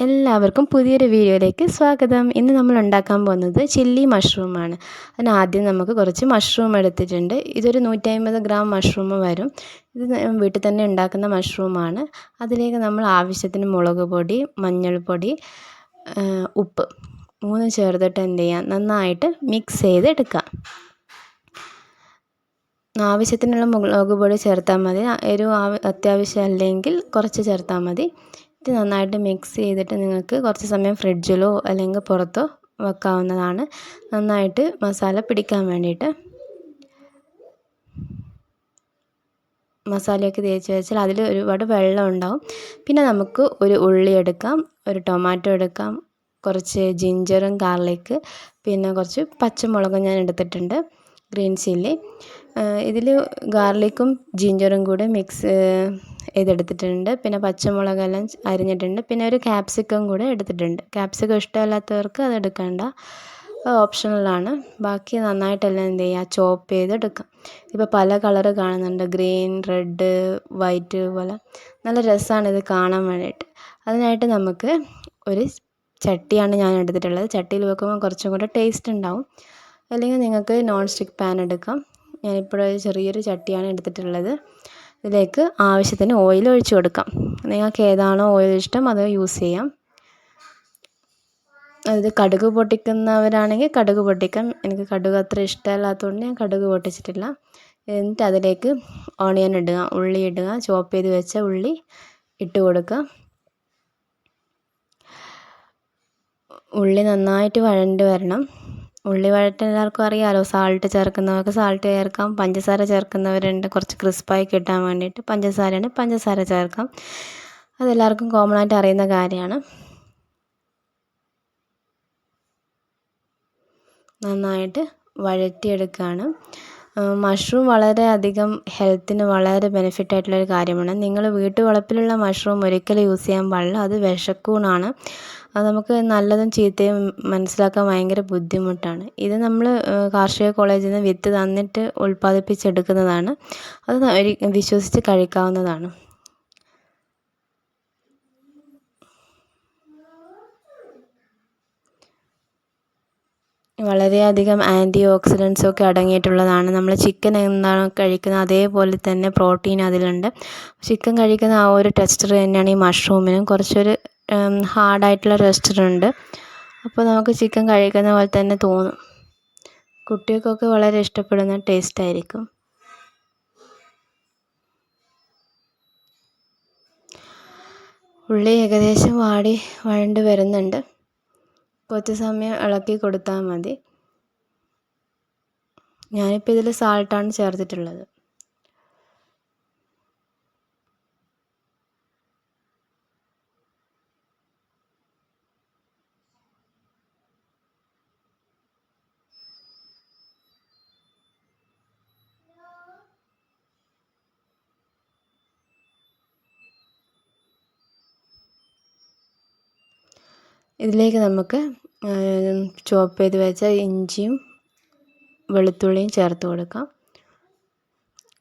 എല്ലാവർക്കും പുതിയൊരു വീഡിയോയിലേക്ക് സ്വാഗതം. ഇന്ന് നമ്മൾ ഉണ്ടാക്കാൻ പോകുന്നത് ചില്ലി മഷ്റൂമാണ്. അതിനാദ്യം നമുക്ക് കുറച്ച് മഷ്റൂം എടുത്തിട്ടുണ്ട്. ഇതൊരു 150 ഗ്രാം മഷ്റൂം വരും. ഇത് വീട്ടിൽ തന്നെ ഉണ്ടാക്കുന്ന മഷ്റൂമാണ്. അതിലേക്ക് നമ്മൾ ആവശ്യത്തിന് മുളക് പൊടി, മഞ്ഞൾപ്പൊടി, ഉപ്പ് 3 ചേർത്തിട്ട് എന്ത് ചെയ്യാം, നന്നായിട്ട് മിക്സ് ചെയ്തെടുക്കാം. ആവശ്യത്തിനുള്ള മുളക് പൊടി ചേർത്താൽ മതി. എരിവ് അത്യാവശ്യം അല്ലെങ്കിൽ കുറച്ച് ചേർത്താൽ മതി. ഇത് നന്നായിട്ട് മിക്സ് ചെയ്തിട്ട് നിങ്ങൾക്ക് കുറച്ച് സമയം ഫ്രിഡ്ജിലോ അല്ലെങ്കിൽ പുറത്തോ വെക്കാവുന്നതാണ്, നന്നായിട്ട് മസാല പിടിക്കാൻ വേണ്ടിയിട്ട്. മസാലയൊക്കെ തേച്ച് വെച്ചാൽ അതിൽ ഒരുപാട് വെള്ളം ഉണ്ടാവും. പിന്നെ നമുക്ക് ഒരു ഉള്ളി എടുക്കാം, ഒരു ടൊമാറ്റോ എടുക്കാം, കുറച്ച് ജിഞ്ചറും ഗാർലിക്ക്, പിന്നെ കുറച്ച് പച്ചമുളകും ഞാൻ എടുത്തിട്ടുണ്ട്, ഗ്രീൻ ചില്ലി. ഇതിൽ ഗാർലിക്കും ജിഞ്ചറും കൂടെ മിക്സ് ചെയ്തെടുത്തിട്ടുണ്ട്. പിന്നെ പച്ചമുളകെല്ലാം അരിഞ്ഞിട്ടുണ്ട്. പിന്നെ ഒരു ക്യാപ്സിക്കം കൂടെ എടുത്തിട്ടുണ്ട്. ക്യാപ്സിക്കം ഇഷ്ടമല്ലാത്തവർക്ക് അത് എടുക്കണ്ട, ഓപ്ഷണലാണ്. ബാക്കി നന്നായിട്ടെല്ലാം എന്ത് ചെയ്യുക, ചോപ്പ് ചെയ്തെടുക്കാം. ഇപ്പോൾ പല കളറ് കാണുന്നുണ്ട്, ഗ്രീൻ, റെഡ്, വൈറ്റ് പോലെ. നല്ല രസമാണ് ഇത് കാണാൻ വേണ്ടിയിട്ട്. അതിനായിട്ട് നമുക്ക് ഒരു ചട്ടിയാണ് ഞാൻ എടുത്തിട്ടുള്ളത്. ചട്ടിയിൽ വെക്കുമ്പോൾ കുറച്ചും കൂടെ ടേസ്റ്റ് ഉണ്ടാവും. അല്ലെങ്കിൽ നിങ്ങൾക്ക് നോൺ സ്റ്റിക്ക് പാൻ എടുക്കാം. ഞാനിപ്പോൾ ചെറിയൊരു ചട്ടിയാണ് എടുത്തിട്ടുള്ളത്. ഇതിലേക്ക് ആവശ്യത്തിന് ഓയിൽ ഒഴിച്ച് കൊടുക്കാം. നിങ്ങൾക്ക് ഏതാണോ ഓയിൽ ഇഷ്ടം അത് യൂസ് ചെയ്യാം. അത് കടുക് പൊട്ടിക്കുന്നവരാണെങ്കിൽ കടുക് പൊട്ടിക്കാം. എനിക്ക് കടുക് അത്ര ഇഷ്ടമല്ലാത്തതുകൊണ്ട് ഞാൻ കടുക് പൊട്ടിച്ചിട്ടില്ല. എന്നിട്ട് അതിലേക്ക് ഓണിയൻ ഇടുക, ഉള്ളി ഇടുക, ചോപ്പ് ചെയ്ത് വെച്ച ഉള്ളി ഇട്ട് കൊടുക്കുക. ഉള്ളി നന്നായിട്ട് വഴണ്ട് വരണം. ഉള്ളി വഴറ്റാൻ എല്ലാവർക്കും അറിയാമല്ലോ. സാൾട്ട് ചേർക്കുന്നവർക്ക് സാൾട്ട് ചേർക്കാം, പഞ്ചസാര ചേർക്കുന്നവരുണ്ട് കുറച്ച് ക്രിസ്പായി കിട്ടാൻ വേണ്ടിയിട്ട്. പഞ്ചസാര ചേർക്കാം. അതെല്ലാവർക്കും കോമൺ ആയിട്ട് അറിയുന്ന കാര്യമാണ്. നന്നായിട്ട് വഴറ്റിയെടുക്കുകയാണ്. മഷ്റൂം വളരെയധികം ഹെൽത്തിന് വളരെ ബെനിഫിറ്റ് ആയിട്ടുള്ളൊരു കാര്യമാണ്. നിങ്ങൾ വീട്ടുവളപ്പിലുള്ള മഷ്റൂം ഒരിക്കലും യൂസ് ചെയ്യാൻ പാടില്ല. അത് വിഷക്കൂണാണ്. അത് നമുക്ക് നല്ലതും ചീത്തയും മനസ്സിലാക്കാൻ ഭയങ്കര ബുദ്ധിമുട്ടാണ്. ഇത് നമ്മൾ കാർഷിക കോളേജിൽ നിന്ന് വിത്ത് തന്നിട്ട് ഉൽപ്പാദിപ്പിച്ചെടുക്കുന്നതാണ്. അത് വിശ്വസിച്ച് കഴിക്കാവുന്നതാണ്. വളരെയധികം ആൻറ്റി ഓക്സിഡൻസും ഒക്കെ അടങ്ങിയിട്ടുള്ളതാണ്. നമ്മൾ ചിക്കൻ എന്താണോ കഴിക്കുന്നത് അതേപോലെ തന്നെ പ്രോട്ടീൻ അതിലുണ്ട്. ചിക്കൻ കഴിക്കുന്ന ആ ഒരു ടെക്സ്ചർ തന്നെയാണ് ഈ മഷ്റൂമിനും. കുറച്ചൊരു ഹാർഡായിട്ടുള്ള ടെക്സ്ചറുണ്ട്. അപ്പോൾ നമുക്ക് ചിക്കൻ കഴിക്കുന്ന പോലെ തന്നെ തോന്നും. കുട്ടികൾക്കൊക്കെ വളരെ ഇഷ്ടപ്പെടുന്ന ടേസ്റ്റ് ആയിരിക്കും. ഉള്ളി ഏകദേശം വഴണ്ട് വരുന്നുണ്ട്. കുറച്ച് സമയം ഇളക്കി കൊടുത്താൽ മതി. ഞാനിപ്പോൾ ഇതിൽ സാൾട്ടാണ് ചേർത്തിട്ടുള്ളത്. ഇതിലേക്ക് നമുക്ക് ചോപ്പ് ചെയ്ത് വെച്ച ഇഞ്ചിയും വെളുത്തുള്ളിയും ചേർത്ത് കൊടുക്കാം.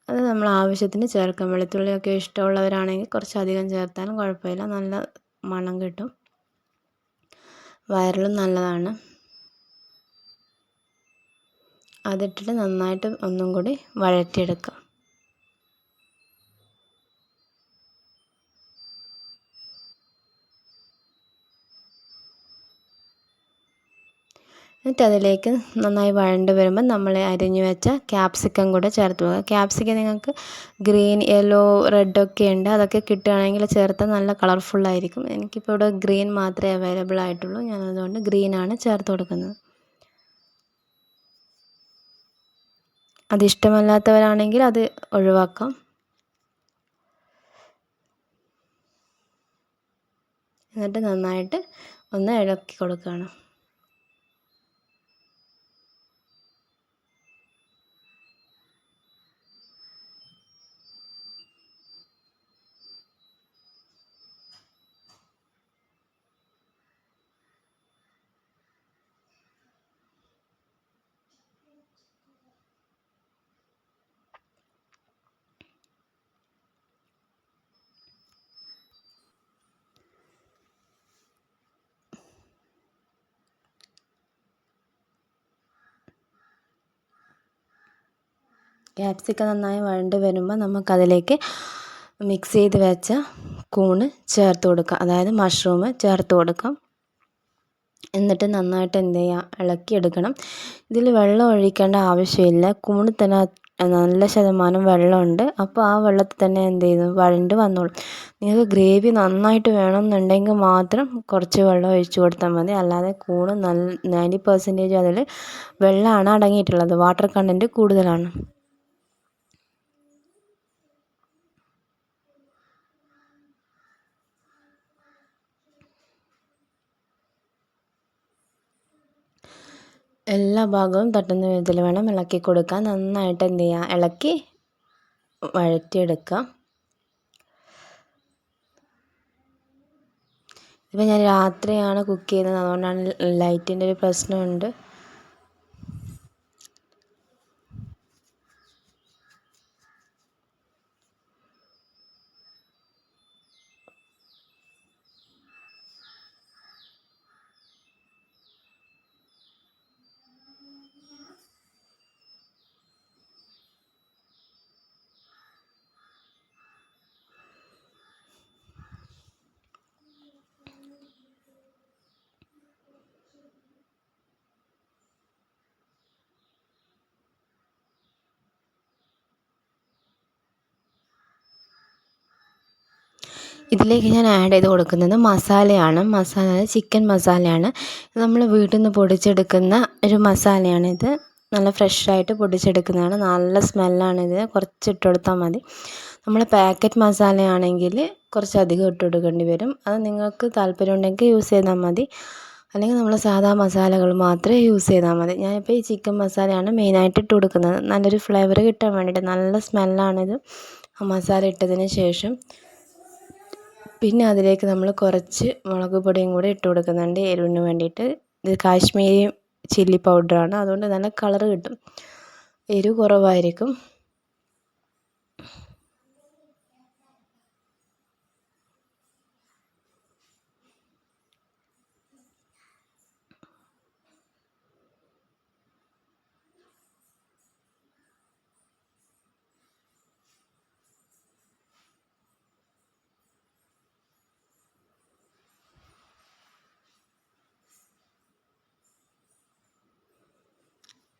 അത് നമ്മൾ ആവശ്യത്തിന് ചേർക്കാം. വെളുത്തുള്ളിയൊക്കെ ഇഷ്ടമുള്ളവരാണെങ്കിൽ കുറച്ചധികം ചേർത്താലും കുഴപ്പമില്ല, നല്ല മണം കിട്ടും, വയറിലും നല്ലതാണ്. അതിട്ടിട്ട് നന്നായിട്ട് ഒന്നും കൂടി വഴറ്റിയെടുക്കാം. എന്നിട്ട് അതിലേക്ക് നന്നായി വഴണ്ട് വരുമ്പോൾ നമ്മൾ അരിഞ്ഞു വെച്ച ക്യാപ്സിക്കം കൂടെ ചേർത്ത് പോകുക. ക്യാപ്സിക്കം നിങ്ങൾക്ക് ഗ്രീൻ, യെല്ലോ, റെഡൊക്കെ ഉണ്ട്. അതൊക്കെ കിട്ടുകയാണെങ്കിൽ ചേർത്താൽ നല്ല കളർഫുള്ളായിരിക്കും. എനിക്കിപ്പോൾ ഇവിടെ ഗ്രീൻ മാത്രമേ അവൈലബിൾ ആയിട്ടുള്ളൂ. ഞാനതുകൊണ്ട് ഗ്രീനാണ് ചേർത്ത് കൊടുക്കുന്നത്. അതിഷ്ടമല്ലാത്തവരാണെങ്കിൽ അത് ഒഴിവാക്കാം. എന്നിട്ട് നന്നായിട്ട് ഒന്ന് ഇളക്കി കൊടുക്കുകയാണ്. ക്യാപ്സിക്കം നന്നായി വഴണ്ട് വരുമ്പോൾ നമുക്കതിലേക്ക് മിക്സ് ചെയ്ത് വെച്ച കൂണ് ചേർത്ത് കൊടുക്കാം, അതായത് മഷ്റൂം ചേർത്ത് കൊടുക്കാം. എന്നിട്ട് നന്നായിട്ട് എന്ത് ചെയ്യുക, ഇളക്കിയെടുക്കണം. ഇതിൽ വെള്ളം ഒഴിക്കേണ്ട ആവശ്യമില്ല, കൂണിൽ തന്നെ നല്ല ശതമാനം വെള്ളമുണ്ട്. അപ്പോൾ ആ വെള്ളത്തിൽ തന്നെ എന്ത് ചെയ്തു വഴണ്ട് വന്നോളും. നിങ്ങൾക്ക് ഗ്രേവി നന്നായിട്ട് വേണമെന്നുണ്ടെങ്കിൽ മാത്രം കുറച്ച് വെള്ളം ഒഴിച്ച് കൊടുത്താൽ മതി. അല്ലാതെ കൂണ് 90% അതിൽ വെള്ളമാണ് അടങ്ങിയിട്ടുള്ളത്, വാട്ടർ കണ്ടൻറ്റ് കൂടുതലാണ്. എല്ലാ ഭാഗവും തട്ടുന്ന വിധത്തിൽ വേണം ഇളക്കി കൊടുക്കാൻ. നന്നായിട്ട് എന്ത് ചെയ്യുക, ഇളക്കി വഴറ്റിയെടുക്കുക. ഇപ്പം ഞാൻ രാത്രിയാണ് കുക്ക് ചെയ്യുന്നത്, അതുകൊണ്ടാണ് ലൈറ്റിൻ്റെ ഒരു പ്രശ്നമുണ്ട്. ഇതിലേക്ക് ഞാൻ ആഡ് ചെയ്ത് കൊടുക്കുന്നത് മസാലയാണ്. ചിക്കൻ മസാലയാണ്. നമ്മൾ വീട്ടിൽ നിന്ന് പൊടിച്ചെടുക്കുന്ന ഒരു മസാലയാണിത്. നല്ല ഫ്രഷായിട്ട് പൊടിച്ചെടുക്കുന്നതാണ്. നല്ല സ്മെല്ലാണിത്. കുറച്ച് ഇട്ട് കൊടുത്താൽ മതി. നമ്മൾ പാക്കറ്റ് മസാലയാണെങ്കിൽ കുറച്ചധികം ഇട്ട് കൊടുക്കേണ്ടി വരും. അത് നിങ്ങൾക്ക് താല്പര്യമുണ്ടെങ്കിൽ യൂസ് ചെയ്താൽ മതി, അല്ലെങ്കിൽ നമ്മൾ സാധാ മസാലകൾ മാത്രമേ യൂസ് ചെയ്താൽ മതി. ഞാനിപ്പോൾ ഈ ചിക്കൻ മസാലയാണ് മെയിനായിട്ട് ഇട്ട് കൊടുക്കുന്നത്, നല്ലൊരു ഫ്ലേവർ കിട്ടാൻ വേണ്ടിയിട്ട്. നല്ല സ്മെല്ലാണിത് ആ മസാല ഇട്ടതിന് ശേഷം. പിന്നെ അതിലേക്ക് നമ്മൾ കുറച്ച് മുളക് പൊടിയും കൂടി ഇട്ട് കൊടുക്കുന്നുണ്ട് എരിവിന് വേണ്ടിയിട്ട്. ഇത് കാശ്മീരി ചില്ലി പൗഡറാണ്, അതുകൊണ്ട് നല്ല കളറ് കിട്ടും, എരിവ് കുറവായിരിക്കും.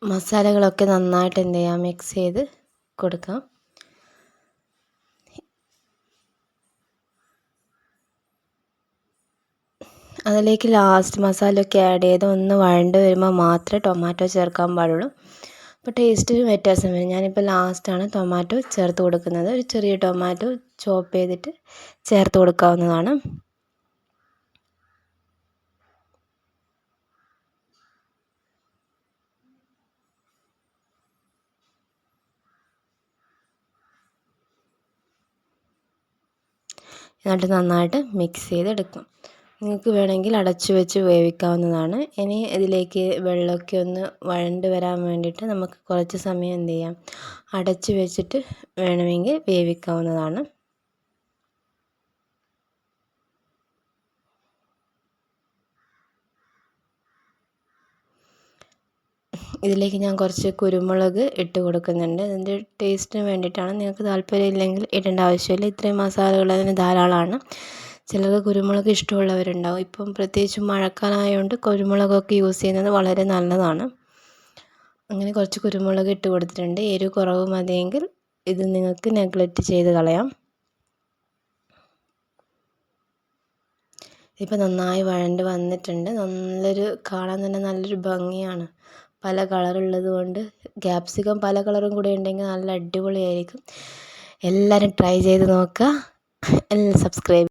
മസാലകളൊക്കെ നന്നായിട്ട് എന്ത് ചെയ്യാം, മിക്സ് ചെയ്ത് കൊടുക്കാം. അതിലേക്ക് ലാസ്റ്റ് മസാലയൊക്കെ ആഡ് ചെയ്ത് ഒന്ന് വഴണ്ട് വരുമ്പോൾ മാത്രമേ ടൊമാറ്റോ ചേർക്കാൻ പാടുള്ളൂ. അപ്പോൾ ടേസ്റ്റ് വ്യത്യാസം വരും. ഞാനിപ്പോൾ ലാസ്റ്റാണ് ടൊമാറ്റോ ചേർത്ത് കൊടുക്കുന്നത്. ഒരു ചെറിയ ടൊമാറ്റോ ചോപ്പ് ചെയ്തിട്ട് ചേർത്ത് കൊടുക്കാവുന്നതാണ്. എന്നിട്ട് നന്നായിട്ട് മിക്സ് ചെയ്തെടുക്കും. നിങ്ങൾക്ക് വേണമെങ്കിൽ അടച്ചു വെച്ച് വേവിക്കാവുന്നതാണ്. ഇനി ഇതിലേക്ക് വെള്ളമൊക്കെ ഒന്ന് വഴണ്ട് വരാൻ വേണ്ടിയിട്ട് നമുക്ക് കുറച്ച് സമയം എന്ത് ചെയ്യാം, അടച്ചു വെച്ചിട്ട് വേണമെങ്കിൽ വേവിക്കാവുന്നതാണ്. ഇതിലേക്ക് ഞാൻ കുറച്ച് കുരുമുളക് ഇട്ട് കൊടുക്കുന്നുണ്ട്. അതിൻ്റെ ടേസ്റ്റിന് വേണ്ടിയിട്ടാണ്. നിങ്ങൾക്ക് താല്പര്യമില്ലെങ്കിൽ ഇടേണ്ട ആവശ്യമില്ല. ഇത്രയും മസാലകൾ അതിന് ധാരാളമാണ്. ചിലർക്ക് കുരുമുളക് ഇഷ്ടമുള്ളവരുണ്ടാവും. ഇപ്പം പ്രത്യേകിച്ച് മഴക്കാലമായതുകൊണ്ട് കുരുമുളകൊക്കെ യൂസ് ചെയ്യുന്നത് വളരെ നല്ലതാണ്. അങ്ങനെ കുറച്ച് കുരുമുളക് ഇട്ട് കൊടുത്തിട്ടുണ്ട്. എരിവ് കുറവ് മതിയെങ്കിൽ ഇത് നിങ്ങൾക്ക് നെഗ്ലക്റ്റ് ചെയ്ത് കളയാം. ഇപ്പം നന്നായി വഴണ്ട് വന്നിട്ടുണ്ട്. കാണാൻ തന്നെ നല്ലൊരു ഭംഗിയാണ്. പല കളറുള്ളത് കൊണ്ട്, ക്യാപ്സിക്കം പല കളറും കൂടെ ഉണ്ടെങ്കിൽ നല്ല അടിപൊളിയായിരിക്കും. എല്ലാവരും ട്രൈ ചെയ്ത് നോക്കുക. എല്ലാം സബ്സ്ക്രൈബ്